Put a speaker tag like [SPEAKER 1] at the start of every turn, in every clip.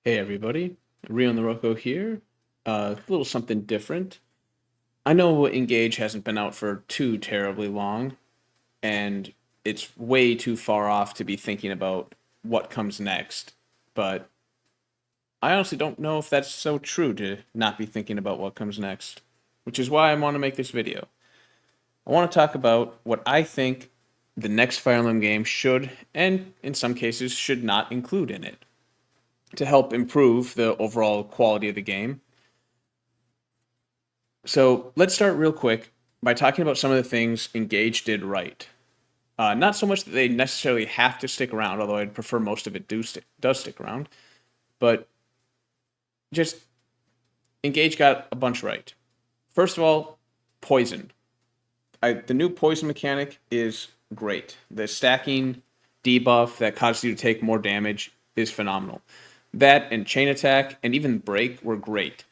[SPEAKER 1] Hey everybody, Rio and the Rocco here. A little something different. I know Engage hasn't been out for too terribly long, and it's way too far off to be thinking about what comes next. But I honestly don't know if that's so true to not be thinking about what comes next, which is why I want to make this video. I want to talk about what I think the next Fire Emblem game should, and in some cases, should not include in it to help improve the overall quality of the game. So let's start real quick by talking about some of the things Engage did right. Not so much that they necessarily have to stick around, although I'd prefer most of it does stick around, but just Engage got a bunch right. First of all, poison. The new poison mechanic is great. The stacking debuff that causes you to take more damage is phenomenal. That and chain attack and even break were great.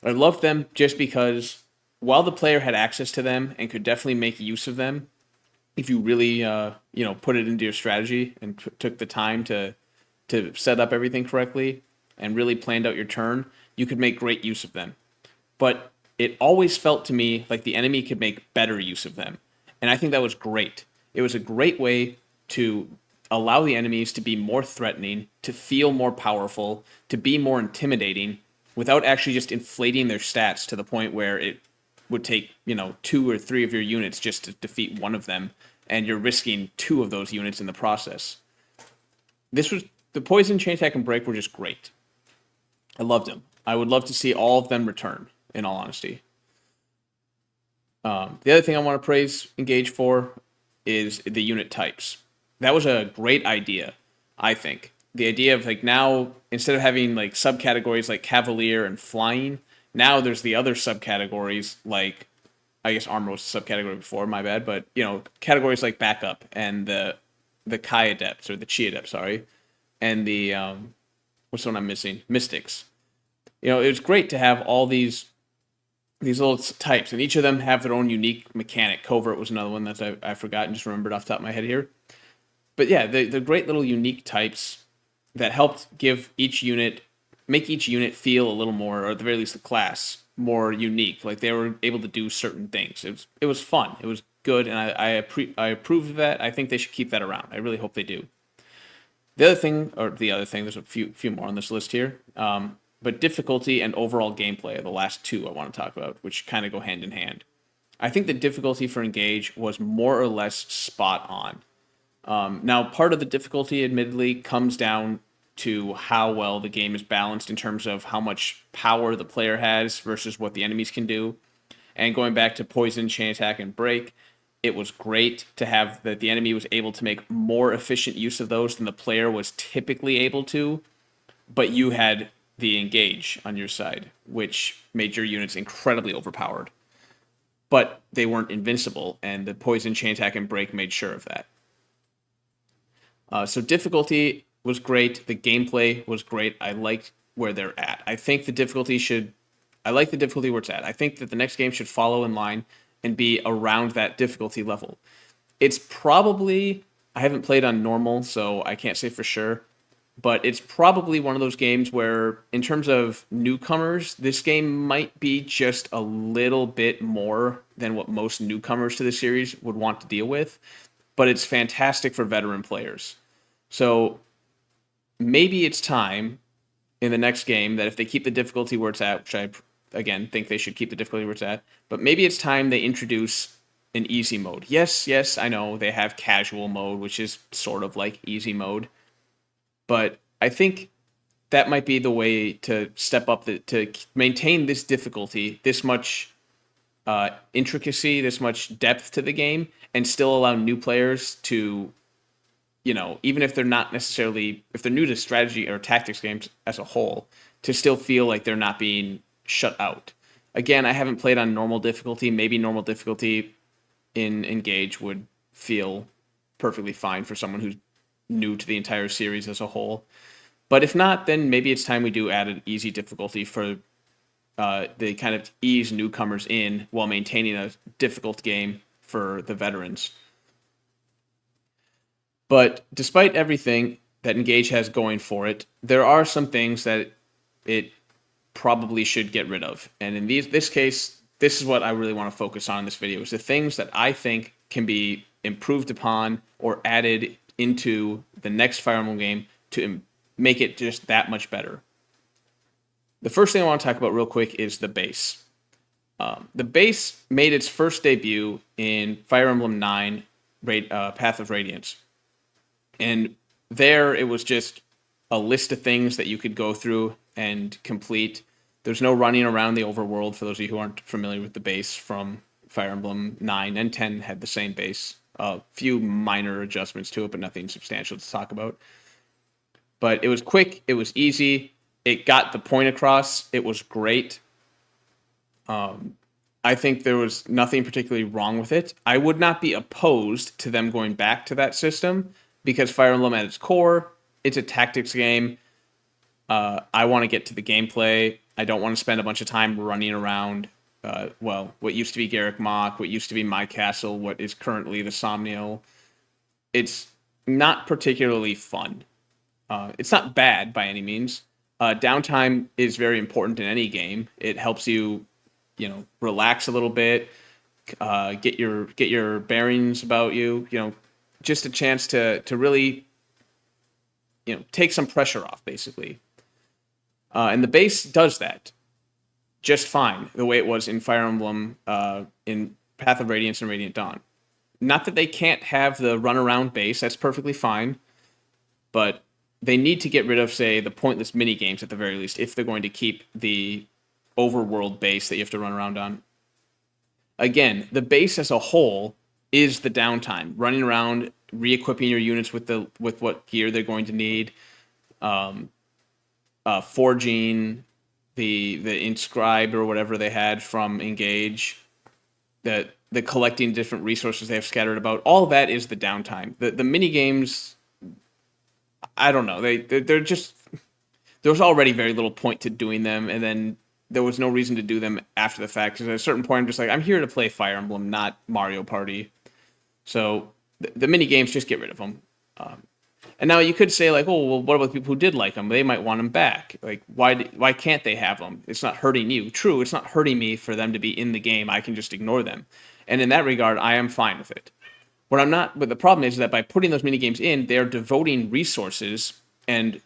[SPEAKER 1] I loved them just because while the player had access to them and could definitely make use of them, if you really put it into your strategy and took the time to set up everything correctly and really planned out your turn, you could make great use of them. But it always felt to me like the enemy could make better use of them. And I think that was great. It was a great way to allow the enemies to be more threatening, to feel more powerful, to be more intimidating without actually just inflating their stats to the point where it would take, two or three of your units just to defeat one of them, and you're risking two of those units in the process. This was the poison, chain attack, and break were just great. I loved them. I would love to see all of them return, in all honesty. The other thing I want to praise Engage for is the unit types. That was a great idea, I think. The idea of like now instead of having like subcategories like Cavalier and Flying, now there's the other subcategories like I guess Armor was a subcategory before, my bad, but categories like Backup and the Kai Adepts or the Chi Adepts, sorry, and the what's the one I'm missing? Mystics. It was great to have all these little types, and each of them have their own unique mechanic. Covert was another one that I forgot and just remembered off the top of my head here. But yeah, the great little unique types that helped make each unit feel a little more, or at the very least the class, more unique. Like they were able to do certain things. It was fun. It was good, and I approve of that. I think they should keep that around. I really hope they do. The other thing, there's a few more on this list here. But difficulty and overall gameplay are the last two I want to talk about, which kind of go hand in hand. I think the difficulty for Engage was more or less spot on. Now, part of the difficulty, admittedly, comes down to how well the game is balanced in terms of how much power the player has versus what the enemies can do. And going back to poison, chain attack, and break, it was great to have that the enemy was able to make more efficient use of those than the player was typically able to, but you had the engage on your side, which made your units incredibly overpowered. But they weren't invincible, and the poison, chain attack, and break made sure of that. So difficulty was great. The gameplay was great. I liked where they're at. I like the difficulty where it's at. I think that the next game should follow in line and be around that difficulty level. It's probably, I haven't played on normal, so I can't say for sure, but it's probably one of those games where, in terms of newcomers, this game might be just a little bit more than what most newcomers to the series would want to deal with, but it's fantastic for veteran players. So maybe it's time in the next game that if they keep the difficulty where it's at, which I again think they should keep the difficulty where it's at, but maybe it's time they introduce an easy mode. Yes, I know they have casual mode, which is sort of like easy mode, but I think that might be the way to step up to maintain this difficulty, this much intricacy, this much depth to the game, and still allow new players to, even if they're not necessarily, if they're new to strategy or tactics games as a whole, to still feel like they're not being shut out. Again, I haven't played on normal difficulty. Maybe normal difficulty in Engage would feel perfectly fine for someone who's new to the entire series as a whole. But if not, then maybe it's time we do add an easy difficulty for they kind of ease newcomers in while maintaining a difficult game for the veterans. But despite everything that Engage has going for it, there are some things that it probably should get rid of. And in this case, this is what I really want to focus on in this video, is the things that I think can be improved upon or added into the next Fire Emblem game to make it just that much better. The first thing I want to talk about real quick is the base. The base made its first debut in Fire Emblem 9, Path of Radiance. And there it was just a list of things that you could go through and complete. There's no running around the overworld, for those of you who aren't familiar with the base from Fire Emblem 9 and 10 had the same base. A few minor adjustments to it, but nothing substantial to talk about. But it was quick, it was easy, it got the point across, it was great. I think there was nothing particularly wrong with it. I would not be opposed to them going back to that system, because Fire Emblem at its core, it's a tactics game. I want to get to the gameplay. I don't want to spend a bunch of time running around, what used to be Garrick Mach, what used to be My Castle, what is currently the Somniel. It's not particularly fun. It's not bad by any means. Downtime is very important in any game. It helps you, relax a little bit, get your bearings about you. Just a chance to really, take some pressure off, basically. And the base does that just fine, the way it was in Fire Emblem, in Path of Radiance and Radiant Dawn. Not that they can't have the run-around base, that's perfectly fine, but they need to get rid of, say, the pointless mini-games at the very least, if they're going to keep the overworld base that you have to run around on. Again, the base as a whole is the downtime. Running around, re-equipping your units with what gear they're going to need, forging the inscribed or whatever they had from Engage, the collecting different resources they have scattered about. All that is the downtime. The mini games, I don't know. They're just, there was already very little point to doing them, and then there was no reason to do them after the fact. Because at a certain point, I'm just like, I'm here to play Fire Emblem, not Mario Party. So the mini games, just get rid of them. And now you could say, like, oh, well, what about the people who did like them? They might want them back. Like, why can't they have them? It's not hurting you. True, it's not hurting me for them to be in the game. I can just ignore them. And in that regard, I am fine with it. But the problem is that by putting those mini games in, they're devoting resources, and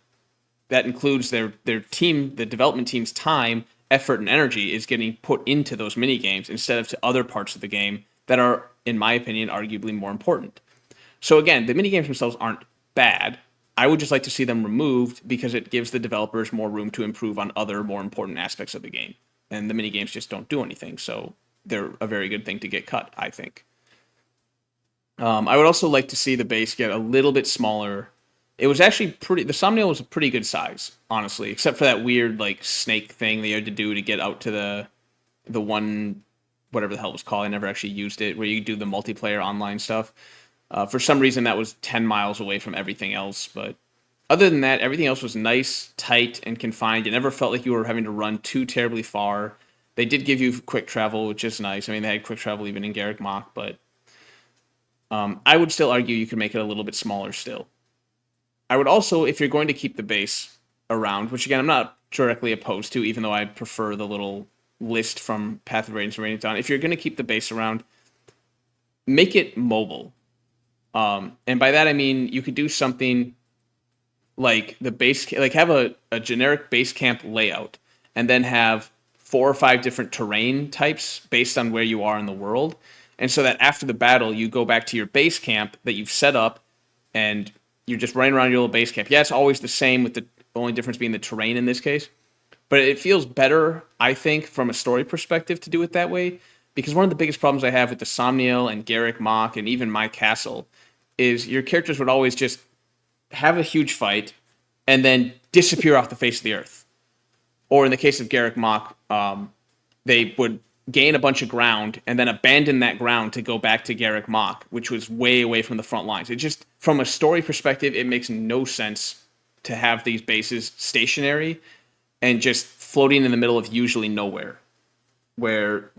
[SPEAKER 1] that includes their team, the development team's time, effort, and energy is getting put into those mini games instead of to other parts of the game that are, in my opinion, arguably more important. So again, the mini games themselves aren't bad. I would just like to see them removed because it gives the developers more room to improve on other more important aspects of the game. And the mini games just don't do anything, so they're a very good thing to get cut, I think. I would also like to see the base get a little bit smaller. It was actually the Somniel was a pretty good size, honestly, except for that weird, like, snake thing they had to do to get out to the one, whatever the hell it was called. I never actually used it, where you do the multiplayer online stuff. For some reason, that was 10 miles away from everything else. But other than that, everything else was nice, tight, and confined. It never felt like you were having to run too terribly far. They did give you quick travel, which is nice. I mean, they had quick travel even in Garrick Mach, but I would still argue you could make it a little bit smaller still. I would also, if you're going to keep the base around, which again, I'm not directly opposed to, even though I prefer the little list from Path of Radiance and Radiant Dawn, if you're going to keep the base around, make it mobile. And by that I mean you could do something like the base, like have a generic base camp layout, and then have 4 or 5 different terrain types based on where you are in the world. And so that after the battle, you go back to your base camp that you've set up, and you're just running around your little base camp. Yeah, it's always the same, with the only difference being the terrain in this case. But it feels better, I think, from a story perspective to do it that way. Because one of the biggest problems I have with the Somniel and Garrick Mach and even My Castle is your characters would always just have a huge fight and then disappear off the face of the earth. Or in the case of Garrick Mach, they would gain a bunch of ground and then abandon that ground to go back to Garrick Mach, which was way away from the front lines. It just, from a story perspective, it makes no sense to have these bases stationary and just floating in the middle of usually nowhere, where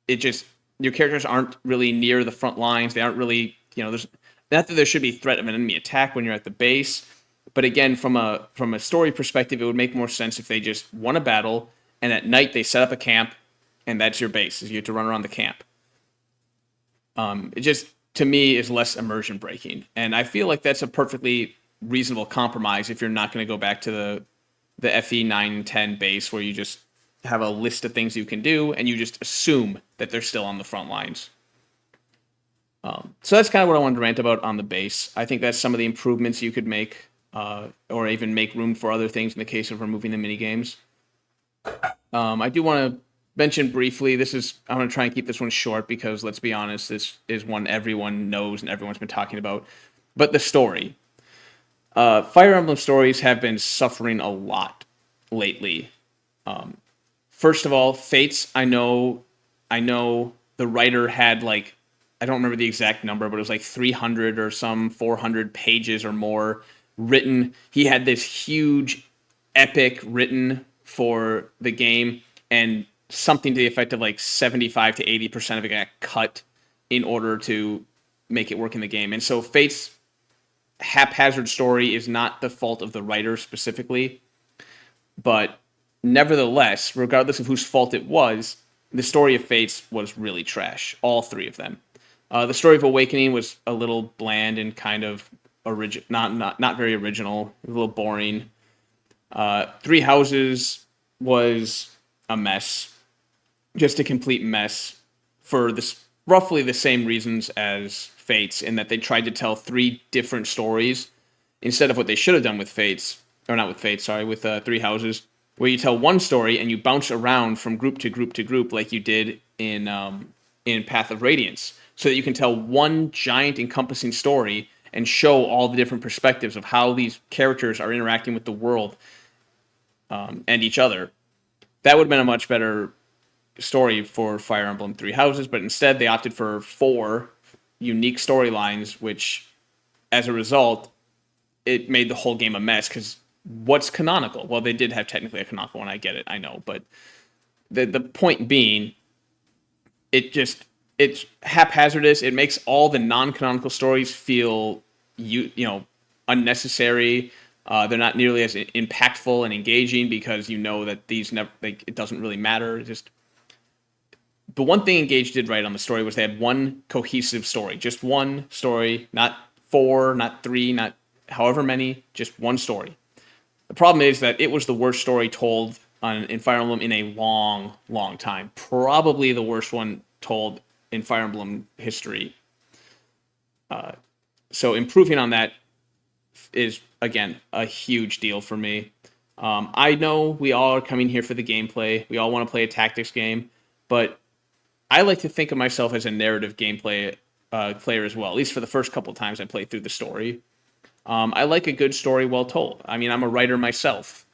[SPEAKER 1] it just, your characters aren't really near the front lines. They aren't really, there's not that there should be threat of an enemy attack when you're at the base. But again, from a story perspective, it would make more sense if they just won a battle and at night they set up a camp, and that's your base. Is you have to run around the camp. It just to me is less immersion breaking, and I feel like that's a perfectly reasonable compromise if you're not going to go back to the FE 9 and 10 base where you just have a list of things you can do and you just assume that they're still on the front lines. So that's kind of what I wanted to rant about on the base. I think that's some of the improvements you could make, or even make room for other things in the case of removing the mini games. I do want to mention briefly. I'm going to try and keep this one short because let's be honest, this is one everyone knows and everyone's been talking about. But the story, Fire Emblem stories have been suffering a lot lately. First of all, Fates. I know the writer had like, I don't remember the exact number, but it was like 300 or some 400 pages or more written. He had this huge epic written for the game, and something to the effect of like 75 to 80% of it got cut in order to make it work in the game. And so Fate's haphazard story is not the fault of the writer specifically, but nevertheless, regardless of whose fault it was, the story of Fates was really trash. All three of them. The story of Awakening was a little bland and kind of not very original, a little boring. Three Houses was a mess, just a complete mess for this roughly the same reasons as Fates, in that they tried to tell three different stories instead of what they should have done with Fates, or not with Fates, sorry, with Three Houses, where you tell one story and you bounce around from group to group to group like you did in Path of Radiance, so that you can tell one giant encompassing story and show all the different perspectives of how these characters are interacting with the world and each other. That would have been a much better story for Fire Emblem Three Houses, but instead they opted for 4 unique storylines, which, as a result, it made the whole game a mess, because what's canonical? Well, they did have technically a canonical one, I get it, I know, but the point being, it's haphazardous. It makes all the non-canonical stories feel unnecessary. They're not nearly as impactful and engaging because you know that these never, like, it doesn't really matter. Just the one thing Engage did right on the story was they had one cohesive story, just one story, not 4, not 3, not however many, just one story. The problem is that it was the worst story told in Fire Emblem in a long, long time. Probably the worst one told in Fire Emblem history. So improving on that is, again, a huge deal for me. I know we all are coming here for the gameplay. We all want to play a tactics game, but I like to think of myself as a narrative gameplay player as well, at least for the first couple times I played through the story. I like a good story well told. I mean, I'm a writer myself,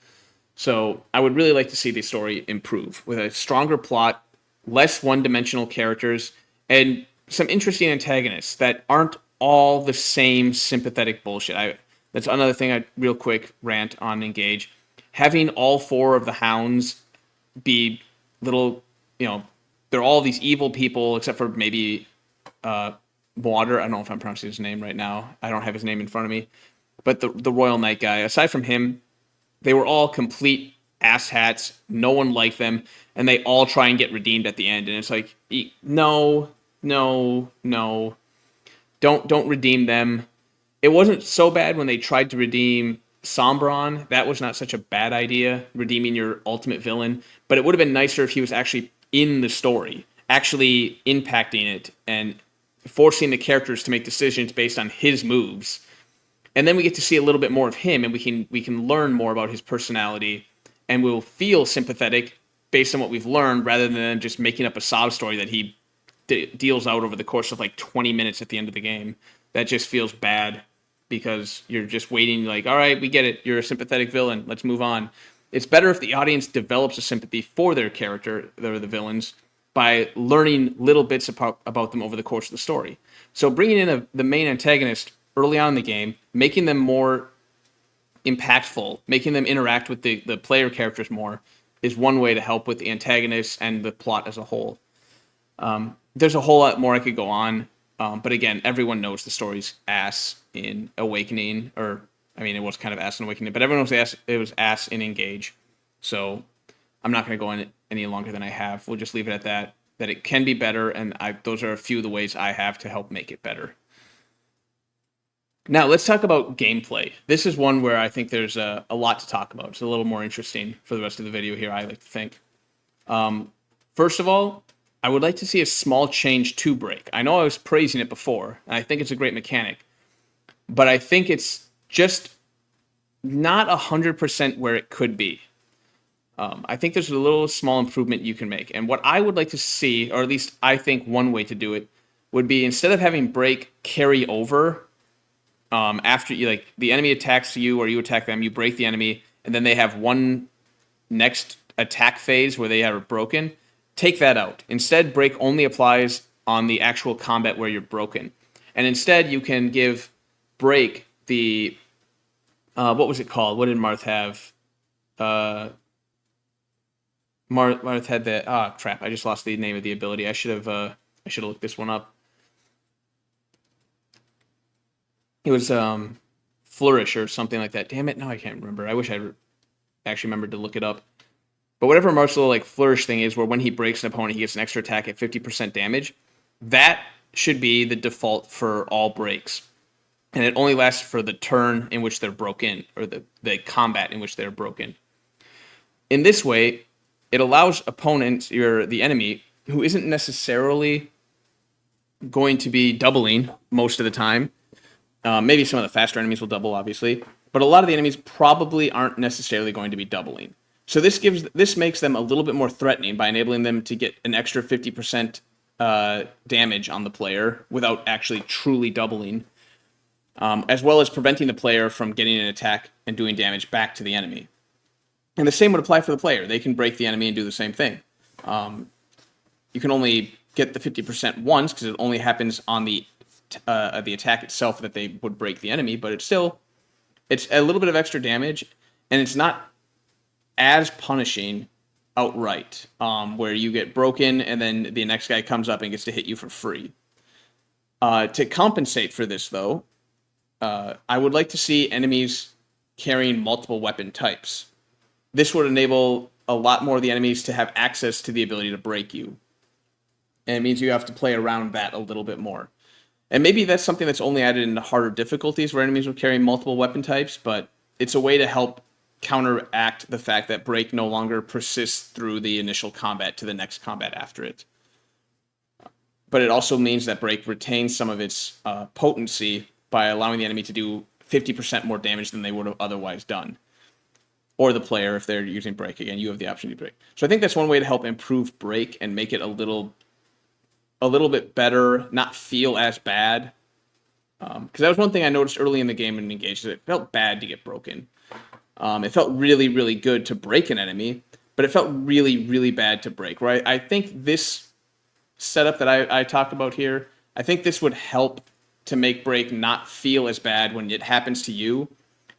[SPEAKER 1] so I would really like to see the story improve with a stronger plot, less one-dimensional characters, and some interesting antagonists that aren't all the same sympathetic bullshit. That's another thing I real quick rant on Engage. Having all 4 of the hounds be little, they're all these evil people except for maybe Water. I don't know if I'm pronouncing his name right now. I don't have his name in front of me. But the Royal Knight guy, aside from him, they were all complete asshats. No one liked them, and they all try and get redeemed at the end. And it's like, no, don't redeem them. It wasn't so bad when they tried to redeem Sombron. That was not such a bad idea, redeeming your ultimate villain. But it would have been nicer if he was actually in the story, actually impacting it, and forcing the characters to make decisions based on his moves. And then we get to see a little bit more of him, and we can learn more about his personality, and we'll feel sympathetic based on what we've learned, rather than just making up a sob story that he deals out over the course of like 20 minutes at the end of the game. That just feels bad because you're just waiting, like, all right, we get it. You're a sympathetic villain. Let's move on. It's better if the audience develops a sympathy for their character, the villains, by learning little bits about them over the course of the story. So bringing in the main antagonist early on in the game, making them more impactful, making them interact with the player characters more, is one way to help with the antagonists and the plot as a whole. There's a whole lot more I could go on, but again, everyone knows the story's ass in Awakening, or I mean, it was kind of ass in Awakening, but everyone was ass. It was ass in Engage. So I'm not going to go in any longer than I have. We'll just leave it at that. That it can be better, and those are a few of the ways I have to help make it better. Now let's talk about gameplay. This is one where I think there's a lot to talk about. It's a little more interesting for the rest of the video here, I like to think. First of all, I would like to see a small change to break. I know I was praising it before, and I think it's a great mechanic, but I think it's just not 100% where it could be. I think there's a little small improvement you can make. And what I would like to see, or at least I think one way to do it, would be instead of having break carry over after you, like, the enemy attacks you or you attack them, you break the enemy, and then they have one next attack phase where they are broken. Take that out. Instead, break only applies on the actual combat where you're broken. And instead, you can give break the what was it called? What did Marth have? Marth had that. Crap! I just lost the name of the ability. I should have looked this one up. It was Flourish or something like that. Damn it! Now I can't remember. I wish I actually remembered to look it up. But whatever Marth's little Flourish thing is, where when he breaks an opponent, he gets an extra attack at 50% damage. That should be the default for all breaks. And it only lasts for the turn in which they're broken, or the combat in which they're broken. In this way, it allows opponents, or the enemy, who isn't necessarily going to be doubling most of the time. Maybe some of the faster enemies will double, obviously. But a lot of the enemies probably aren't necessarily going to be doubling. So this makes them a little bit more threatening by enabling them to get an extra 50% damage on the player without actually truly doubling, as well as preventing the player from getting an attack and doing damage back to the enemy. And the same would apply for the player. They can break the enemy and do the same thing. You can only get the 50% once because it only happens on the attack itself that they would break the enemy, but it's a little bit of extra damage, and it's not as punishing outright, where you get broken and then the next guy comes up and gets to hit you for free. To compensate for this, though, I would like to see enemies carrying multiple weapon types. This would enable a lot more of the enemies to have access to the ability to break you. And it means you have to play around that a little bit more. And maybe that's something that's only added into harder difficulties where enemies will carry multiple weapon types, but it's a way to help counteract the fact that break no longer persists through the initial combat to the next combat after it. But it also means that break retains some of its potency by allowing the enemy to do 50% more damage than they would have otherwise done. Or the player, if they're using break. Again, you have the option to break. So I think that's one way to help improve break and make it a little bit better, not feel as bad. Because that was one thing I noticed early in the game in Engage, that it felt bad to get broken. It felt really, really good to break an enemy, but it felt really, really bad to break, right? I think this setup that I talked about here, I think this would help to make break not feel as bad when it happens to you,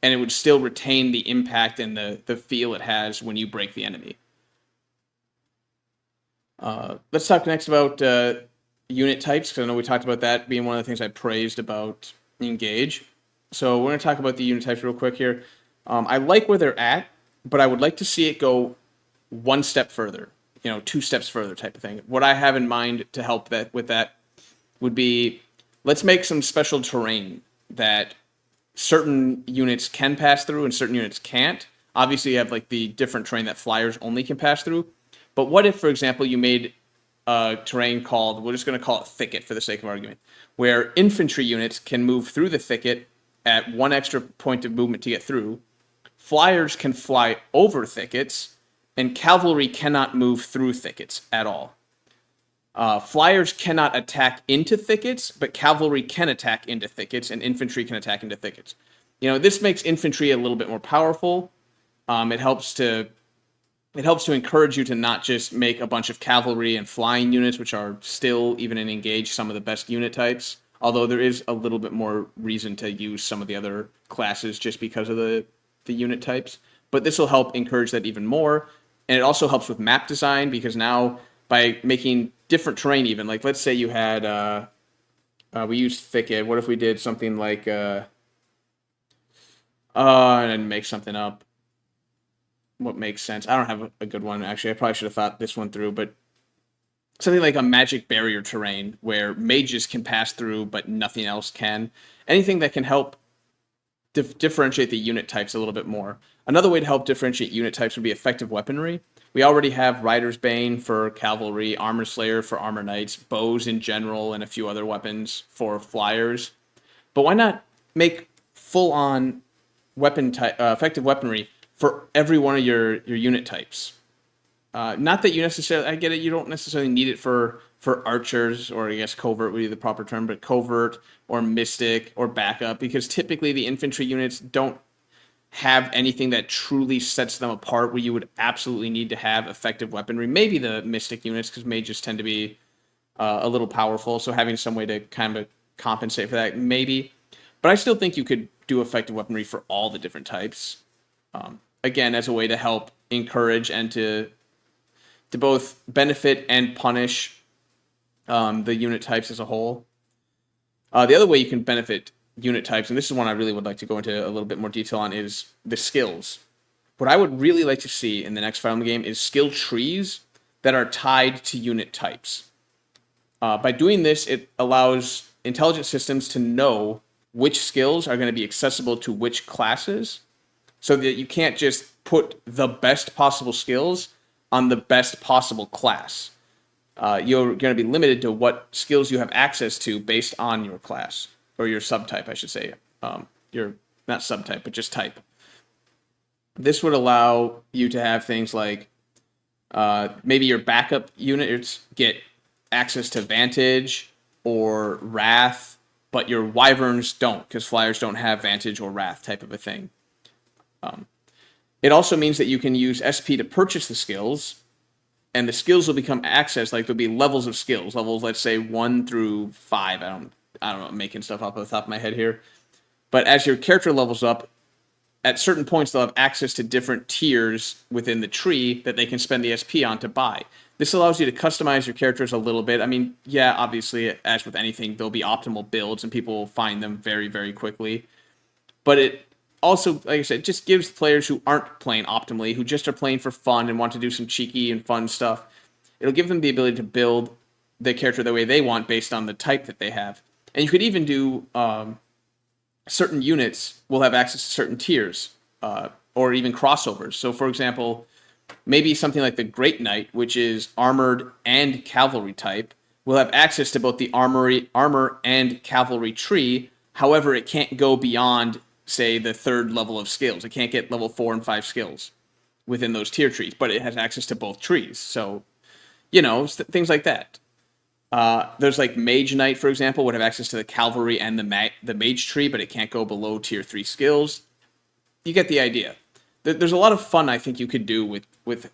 [SPEAKER 1] and it would still retain the impact and the feel it has when you break the enemy. Let's talk next about unit types, because I know we talked about that being one of the things I praised about Engage. So we're going to talk about the unit types real quick here. I like where they're at, but I would like to see it go one step further, 2 steps further type of thing. What I have in mind to help with that would be, let's make some special terrain that certain units can pass through and certain units can't. Obviously, you have the different terrain that flyers only can pass through. But what if, for example, you made a terrain called, we're just going to call it thicket for the sake of argument, where infantry units can move through the thicket at 1 extra point of movement to get through. Flyers can fly over thickets, and cavalry cannot move through thickets at all. Flyers cannot attack into thickets, but cavalry can attack into thickets, and infantry can attack into thickets. This makes infantry a little bit more powerful. It helps to encourage you to not just make a bunch of cavalry and flying units, which are still, even in Engage, some of the best unit types. Although there is a little bit more reason to use some of the other classes just because of the unit types. But this will help encourage that even more. And it also helps with map design, because now by making different terrain, even let's say you had we used thicket. What if we did something like And make something up. What makes sense? I don't have a good one, actually. I probably should have thought this one through, but something like a magic barrier terrain where mages can pass through, but nothing else can. Anything that can help differentiate the unit types a little bit more. Another way to help differentiate unit types would be effective weaponry. We already have Rider's Bane for cavalry, Armor Slayer for armor knights, bows in general, and a few other weapons for flyers. But why not make full-on weapon type, effective weaponry for every one of your unit types? Not that you necessarily, I get it, you don't necessarily need it for archers, or I guess covert would be the proper term, but covert or mystic or backup, because typically the infantry units don't have anything that truly sets them apart where you would absolutely need to have effective weaponry. Maybe the mystic units, because mages tend to be a little powerful, so having some way to kind of compensate for that, maybe. But I still think you could do effective weaponry for all the different types. Again, as a way to help encourage and to both benefit and punish the unit types as a whole. The other way you can benefit unit types, and this is one I really would like to go into a little bit more detail on, is the skills. What I would really like to see in the next Fire Emblem game is skill trees that are tied to unit types. By doing this, it allows intelligent systems to know which skills are going to be accessible to which classes, so that you can't just put the best possible skills on the best possible class. You're going to be limited to what skills you have access to based on your class, or your subtype, I should say. Your not subtype, but just type. This would allow you to have things like maybe your backup units get access to Vantage or Wrath, but your Wyverns don't, because Flyers don't have Vantage or Wrath type of a thing. It also means that you can use SP to purchase the skills, and the skills will become accessed, like there'll be levels of skills, levels, let's say 1 through 5. I don't know, I'm making stuff up off the top of my head here. But as your character levels up, at certain points they'll have access to different tiers within the tree that they can spend the SP on to buy. This allows you to customize your characters a little bit. I mean, yeah, obviously, as with anything, there'll be optimal builds, and people will find them very, very quickly. But it also, like I said, just gives players who aren't playing optimally, who just are playing for fun and want to do some cheeky and fun stuff, it'll give them the ability to build the character the way they want based on the type that they have. And you could even do certain units will have access to certain tiers, or even crossovers. So, for example, maybe something like the Great Knight, which is armored and cavalry type, will have access to both the armor and cavalry tree. However, it can't go beyond, say, the 3rd level of skills. It can't get level 4 and 5 skills within those tier trees, but it has access to both trees. So, things like that. There's like Mage Knight, for example, would have access to the cavalry and the mage tree, but it can't go below tier 3 skills. You get the idea. There's a lot of fun I think you could do with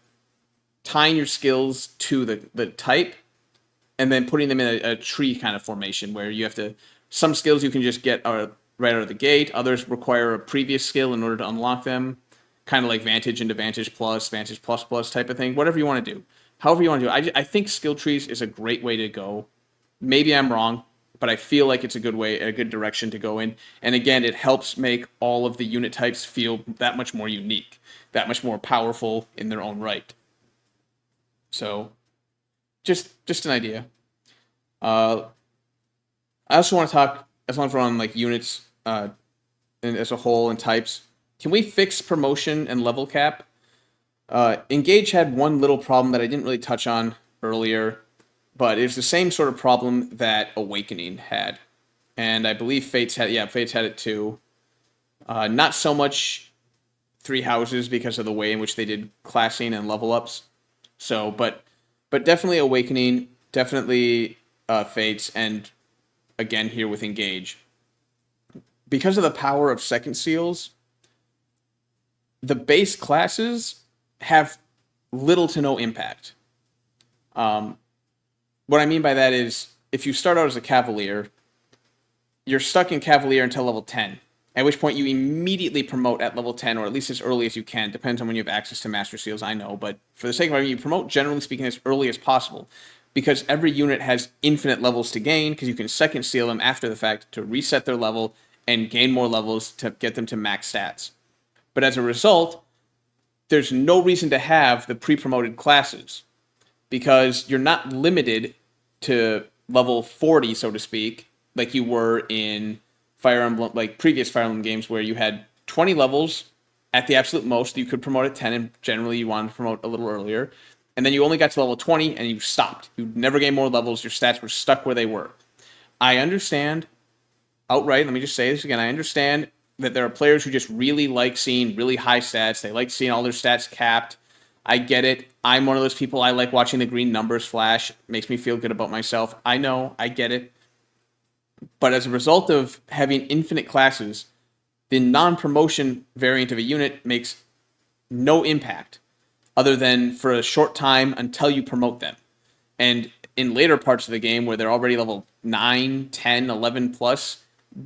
[SPEAKER 1] tying your skills to the type, and then putting them in a tree kind of formation where you have to. Some skills you can just get right out of the gate. Others require a previous skill in order to unlock them. Kind of like Vantage into Vantage Plus type of thing. Whatever you want to do. However you want to do it. I think skill trees is a great way to go. Maybe I'm wrong, but I feel like it's a good direction to go in. And again, it helps make all of the unit types feel that much more unique, that much more powerful in their own right. So, just an idea. I also want to talk, as long as we're on like units and as a whole and types, can we fix promotion and level cap? Engage had one little problem that I didn't really touch on earlier, but it's the same sort of problem that Awakening had. And I believe Fates had it too. Not so much Three Houses because of the way in which they did classing and level ups. So, but definitely Awakening, definitely Fates, and again here with Engage. Because of the power of second seals, the base classes have little to no impact. What I mean by that is, if you start out as a Cavalier, you're stuck in Cavalier until level 10, at which point you immediately promote at level 10, or at least as early as you can. Depends on when you have access to Master Seals, I know, but for the sake of argument, you promote, generally speaking, as early as possible, because every unit has infinite levels to gain, because you can second seal them after the fact to reset their level and gain more levels to get them to max stats. But as a result, there's no reason to have the pre-promoted classes because you're not limited to level 40, so to speak, like you were in Fire Emblem, like previous Fire Emblem games where you had 20 levels at the absolute most. You could promote at 10, and generally you wanted to promote a little earlier. And then you only got to level 20 and you stopped. You never gained more levels. Your stats were stuck where they were. I understand outright, let me just say this again, I understand that there are players who just really like seeing really high stats. They like seeing all their stats capped. I get it. I'm one of those people. I like watching the green numbers flash. It makes me feel good about myself. I know. I get it. But as a result of having infinite classes, the non-promotion variant of a unit makes no impact other than for a short time until you promote them. And in later parts of the game where they're already level 9, 10, 11 plus,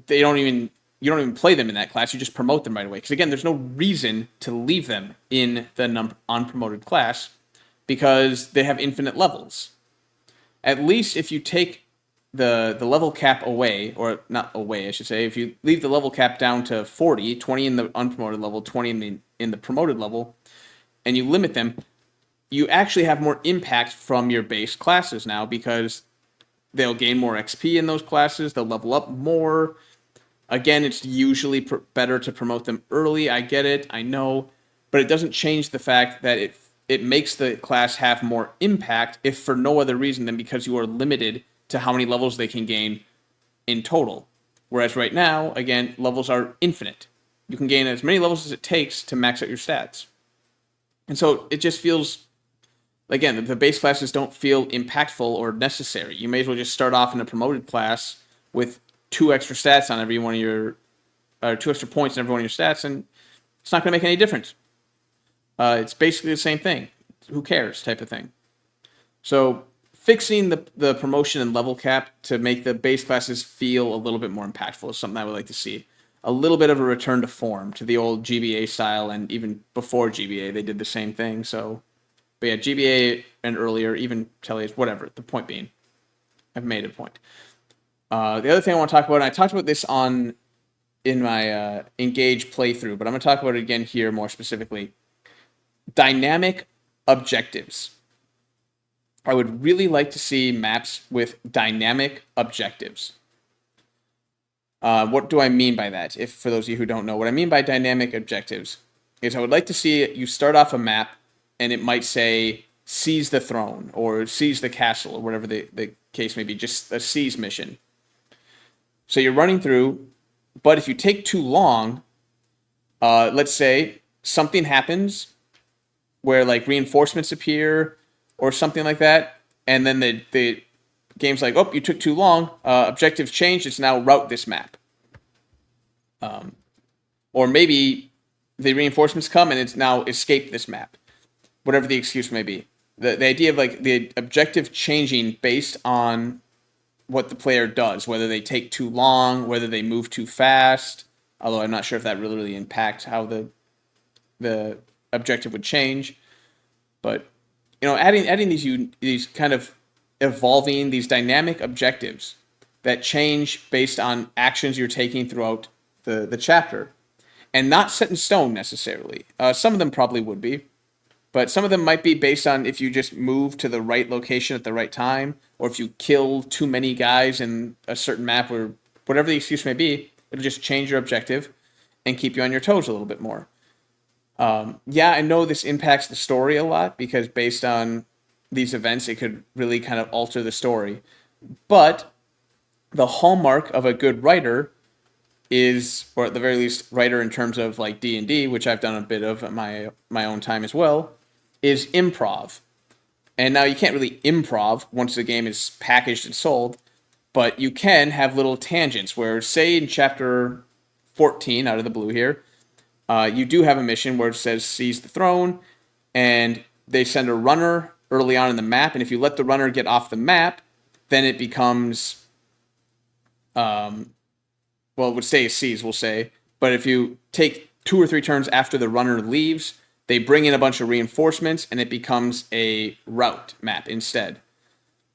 [SPEAKER 1] you don't even play them in that class. You just promote them right away. Because again, there's no reason to leave them in the unpromoted class because they have infinite levels. At least if you take the level cap away, or not away, I should say, if you leave the level cap down to 40, 20 in the unpromoted level, 20 in the promoted level, and you limit them, you actually have more impact from your base classes now because they'll gain more XP in those classes, they'll level up more. Again, it's usually better to promote them early. I get it, I know, but it doesn't change the fact that it makes the class have more impact if for no other reason than because you are limited to how many levels they can gain in total. Whereas right now, again, levels are infinite. You can gain as many levels as it takes to max out your stats. And so it just feels, again, the base classes don't feel impactful or necessary. You may as well just start off in a promoted class with 2 extra stats on every one of your, 2 extra points on every one of your stats, and it's not going to make any difference. It's basically the same thing. Who cares type of thing. So fixing the promotion and level cap to make the base classes feel a little bit more impactful is something I would like to see. A little bit of a return to form, to the old GBA style, and even before GBA, they did the same thing. So, but yeah, GBA and earlier, even Tellius, whatever. The point being, I've made a point. The other thing I want to talk about, and I talked about this in my Engage playthrough, but I'm going to talk about it again here more specifically. Dynamic objectives. I would really like to see maps with dynamic objectives. What do I mean by that? If for those of you who don't know, what I mean by dynamic objectives is I would like to see you start off a map and it might say seize the throne or seize the castle or whatever the case may be, just a seize mission. So you're running through, but if you take too long, let's say something happens where like reinforcements appear or something like that, and then the game's like, oh, you took too long, objectives changed, it's now route this map. Or maybe the reinforcements come and it's now escape this map. Whatever the excuse may be. The idea of like the objective changing based on what the player does, whether they take too long, whether they move too fast, although I'm not sure if that really impacts how the objective would change. But you know, adding these kind of evolving, these dynamic objectives that change based on actions you're taking throughout the chapter, and not set in stone necessarily. Some of them probably would be, but some of them might be based on if you just move to the right location at the right time, or if you kill too many guys in a certain map, or whatever the excuse may be, it'll just change your objective and keep you on your toes a little bit more. Yeah, I know this impacts the story a lot because based on these events, it could really kind of alter the story. But the hallmark of a good writer is, or at the very least, writer in terms of like D&D, which I've done a bit of at my own time as well, is improv. And now you can't really improv once the game is packaged and sold, but you can have little tangents where, say in chapter 14, out of the blue here, you do have a mission where it says seize the throne, and they send a runner early on in the map, and if you let the runner get off the map, then it becomes, well, it would stay a seize, we'll say, but if you take 2 or 3 turns after the runner leaves, they bring in a bunch of reinforcements, and it becomes a route map instead.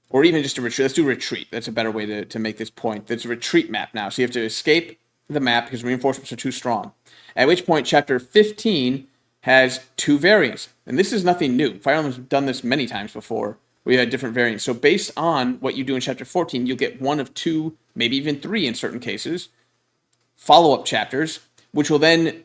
[SPEAKER 1] Or even just a retreat. Let's do retreat. That's a better way to make this point. That's a retreat map now. So you have to escape the map because reinforcements are too strong. At which point, chapter 15 has 2 variants. And this is nothing new. Fire Emblem's done this many times before. We had different variants. So based on what you do in chapter 14, you'll get 1 of 2, maybe even 3 in certain cases, follow-up chapters, which will then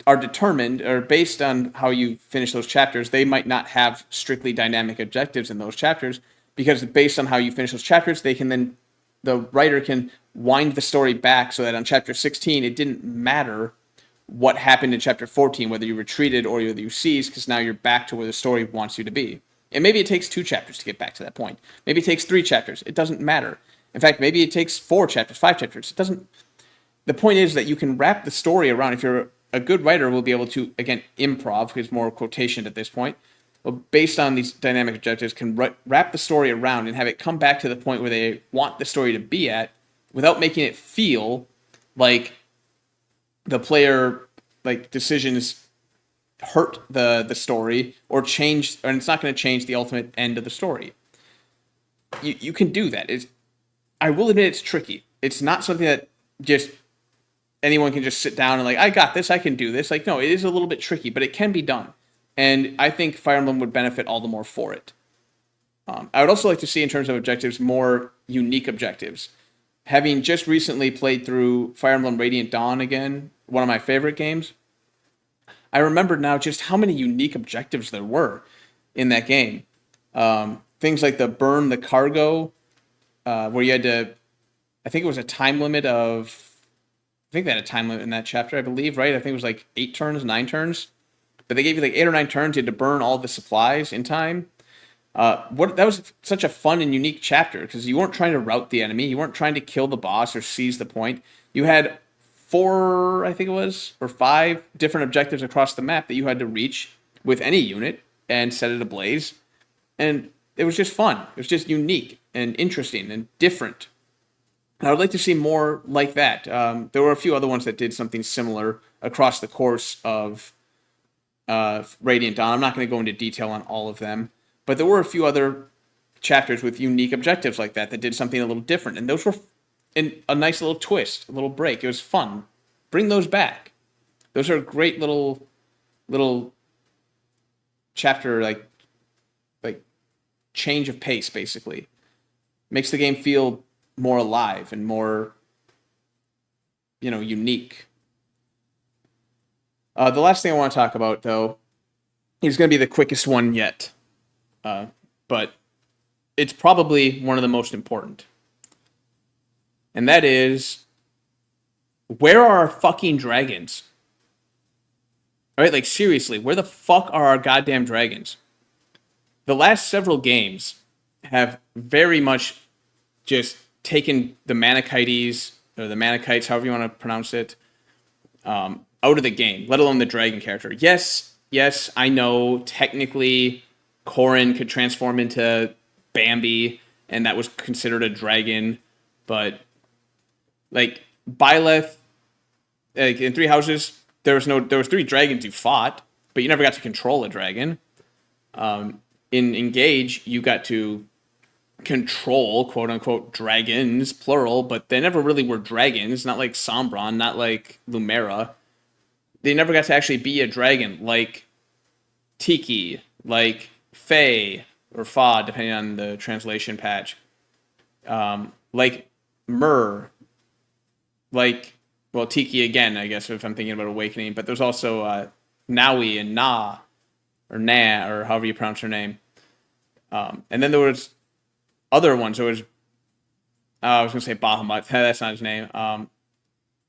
[SPEAKER 1] are determined or based on how you finish those chapters. They might not have strictly dynamic objectives in those chapters because based on how you finish those chapters, they can then the writer can wind the story back so that on chapter 16 it didn't matter what happened in chapter 14, whether you retreated or whether you seized, because now you're back to where the story wants you to be. And maybe it takes 2 chapters to get back to that point. Maybe it takes 3 chapters. It doesn't matter. In fact, maybe it takes 4 chapters, 5 chapters. It doesn't. The point is that you can wrap the story around. If you're a good writer, will be able to, again, improv, because it's more quotation at this point, well, based on these dynamic objectives, can wrap the story around and have it come back to the point where they want the story to be at without making it feel like the player, like, decisions hurt the story or change, and it's not going to change the ultimate end of the story. You can do that. I will admit it's tricky. It's not something that just anyone can just sit down and like, I got this, I can do this. Like, no, it is a little bit tricky, but it can be done. And I think Fire Emblem would benefit all the more for it. I would also like to see, in terms of objectives, more unique objectives. Having just recently played through Fire Emblem Radiant Dawn again, one of my favorite games, I remember now just how many unique objectives there were in that game. Things like the burn the cargo, where you had to, I think it was a time limit of, I think they had a time limit in that chapter, I believe, right? I think it was like 8 turns, 9 turns. But they gave you like 8 or 9 turns. You had to burn all the supplies in time. That was such a fun and unique chapter because you weren't trying to rout the enemy. You weren't trying to kill the boss or seize the point. You had 4, I think it was, or 5 different objectives across the map that you had to reach with any unit and set it ablaze. And it was just fun. It was just unique and interesting and different. And I would like to see more like that. There were a few other ones that did something similar across the course of Radiant Dawn. I'm not going to go into detail on all of them, but there were a few other chapters with unique objectives like that did something a little different, and those were a nice little twist, a little break. It was fun. Bring those back. Those are great little chapter like change of pace, basically. Makes the game feel more alive and more, unique. The last thing I want to talk about, though, is going to be the quickest one yet. But it's probably one of the most important. And that is, where are our fucking dragons? All right, like, seriously, where the fuck are our goddamn dragons? The last several games have very much just taken the Manichites, or the Manichites, however you want to pronounce it, out of the game, let alone the dragon character. Yes, I know technically Corrin could transform into Bambi, and that was considered a dragon, but like Byleth, like in Three Houses, there was 3 dragons you fought, but you never got to control a dragon. In Engage, you got to control, quote unquote, dragons, plural, but they never really were dragons, not like Sombron, not like Lumera. They never got to actually be a dragon, like Tiki, like Fae, or Fa, depending on the translation patch. Like Myrrh, like, well, Tiki again, I guess, if I'm thinking about Awakening, but there's also Naui and Na, or Na, or however you pronounce her name. And then there was other ones. There was, I was going to say Bahamut. That's not his name.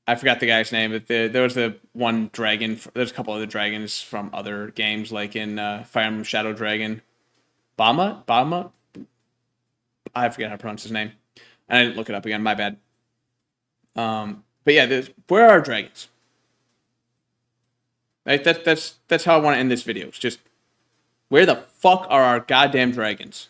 [SPEAKER 1] I forgot the guy's name, but there was the one dragon. There's a couple other dragons from other games, like in Fire Emblem Shadow Dragon. Bahamut? I forget how to pronounce his name. And I didn't look it up again. My bad. But yeah, where are our dragons? Right, that's how I want to end this video. It's just, where the fuck are our goddamn dragons?